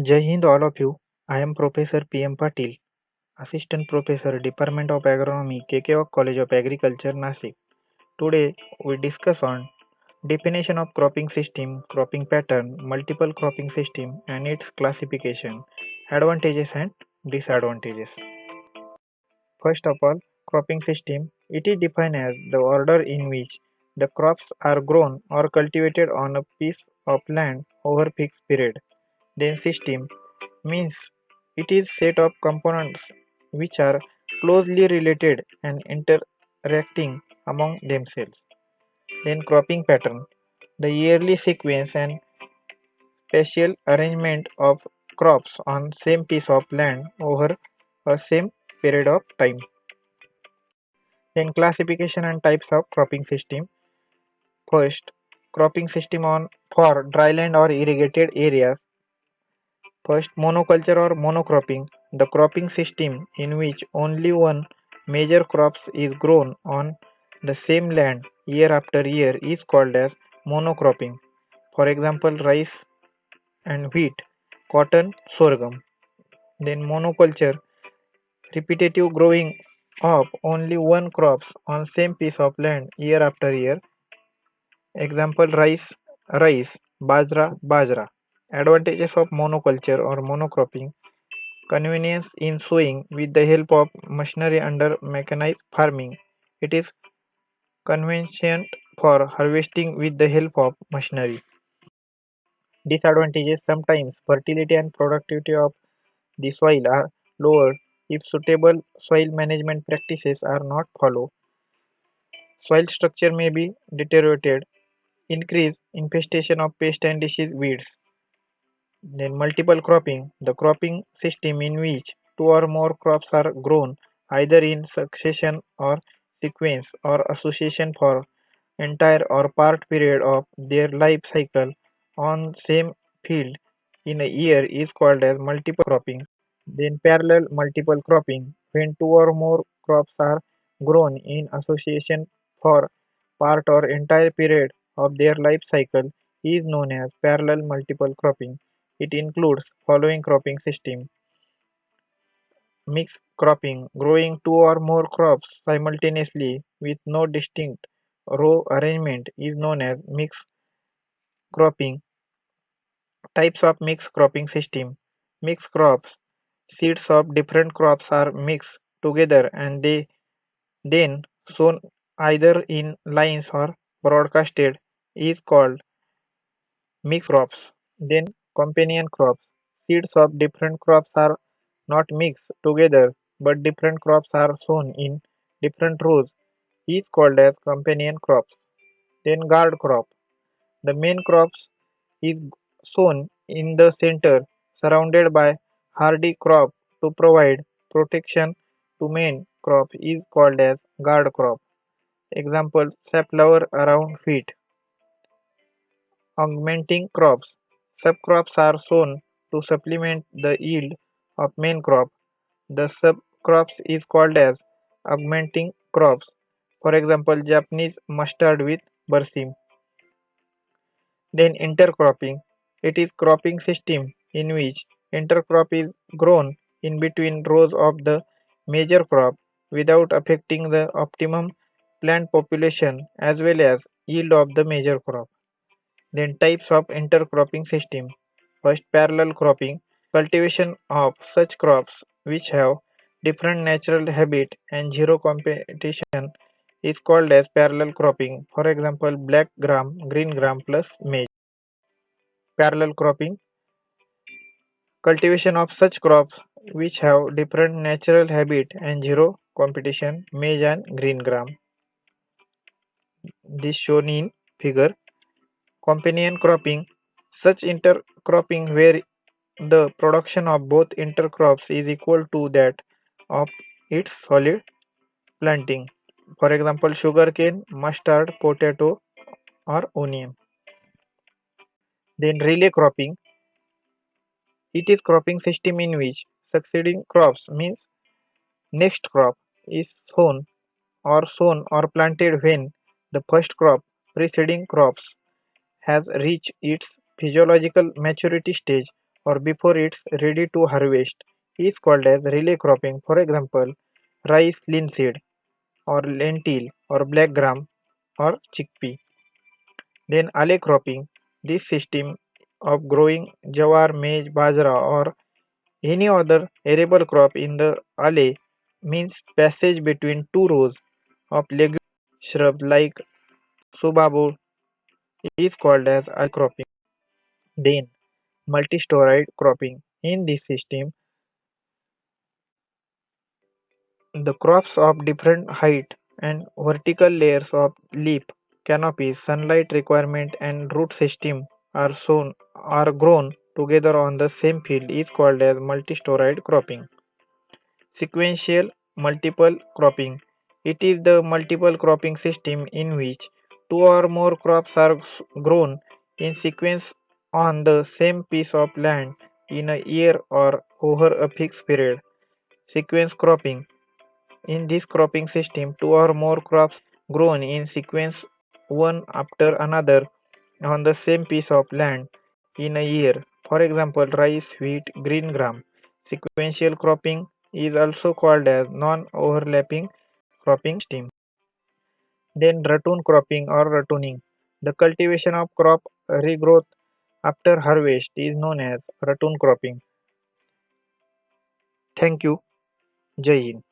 Jai Hind all of you. I am Professor P.M. Patil, Assistant Professor, Department of Agronomy, KK College of Agriculture, Nasik. Today we discuss on definition of cropping system, cropping pattern, multiple cropping system and its classification, advantages and disadvantages. First of all, cropping system. It is defined as the order in which the crops are grown or cultivated on a piece of land over fixed period. Then system means it is set of components which are closely related and interacting among themselves. Then cropping pattern, the yearly sequence and spatial arrangement of crops on same piece of land over a same period of time. Then classification and types of cropping system. First, cropping system on for dryland or irrigated areas. First, monoculture or monocropping, the cropping system in which only one major crop is grown on the same land year after year is called as monocropping. For example, rice and wheat, cotton, sorghum. Then monoculture, repetitive growing of only one crops on same piece of land year after year. Example, rice, bajra. Advantages of monoculture or monocropping: convenience in sowing with the help of machinery under mechanized farming. It is convenient for harvesting with the help of machinery. Disadvantages: sometimes fertility and productivity of the soil are lowered if suitable soil management practices are not followed. Soil structure may be deteriorated. Increase infestation of pest and disease weeds. Then multiple cropping, the cropping system in which two or more crops are grown either in succession or sequence or association for entire or part period of their life cycle on same field in a year is called as multiple cropping. Then parallel multiple cropping, when two or more crops are grown in association for part or entire period of their life cycle, is known as parallel multiple cropping. It includes following cropping system: mixed cropping, growing two or more crops simultaneously with no distinct row arrangement is known as mixed cropping. Types of mixed cropping system: mixed crops, seeds of different crops are mixed together and they then sown either in lines or broadcasted is called mixed crops. Then companion crops. Seeds of different crops are not mixed together but different crops are sown in different rows is called as companion crops. Then guard crop. The main crops is sown in the center surrounded by hardy crop to provide protection to main crop is called as guard crop. Example, safflower around wheat. Augmenting crops. Subcrops are sown to supplement the yield of main crop. The subcrops is called as augmenting crops. For example, Japanese mustard with berseem. Then intercropping. It is cropping system in which intercrop is grown in between rows of the major crop without affecting the optimum plant population as well as yield of the major crop. Then types of intercropping system. First, parallel cropping, cultivation of such crops which have different natural habit and zero competition is called as parallel cropping. For example, black gram, green gram plus maize. Parallel cropping, cultivation of such crops which have different natural habit and zero competition, maize and green gram. This shown in figure. Companion cropping, such intercropping where the production of both intercrops is equal to that of its solid planting. For example, sugarcane, mustard, potato, or onion. Then relay cropping. It is cropping system in which succeeding crops means next crop is sown or planted when the first crop preceding crops has reached its physiological maturity stage or before it's ready to harvest is called as relay cropping. For example, rice, linseed, or lentil, or black gram, or chickpea. Then alley cropping. This system of growing jawar, maize, bajra, or any other arable crop in the alley means passage between two rows of legume shrubs like subabu is called as alley cropping. Then multi-storeyed cropping. In this system, the crops of different height and vertical layers of leaf canopies, sunlight requirement and root system are grown together on the same field is called as multi-storeyed cropping. Sequential multiple cropping. It is the multiple cropping system in which two or more crops are grown in sequence on the same piece of land in a year or over a fixed period. Sequence cropping. In this cropping system, two or more crops grown in sequence one after another on the same piece of land in a year. For example, rice, wheat, green gram. Sequential cropping is also called as non-overlapping cropping system. Then ratoon cropping or ratooning. The cultivation of crop regrowth after harvest is known as ratoon cropping. Thank you. Jai Hind.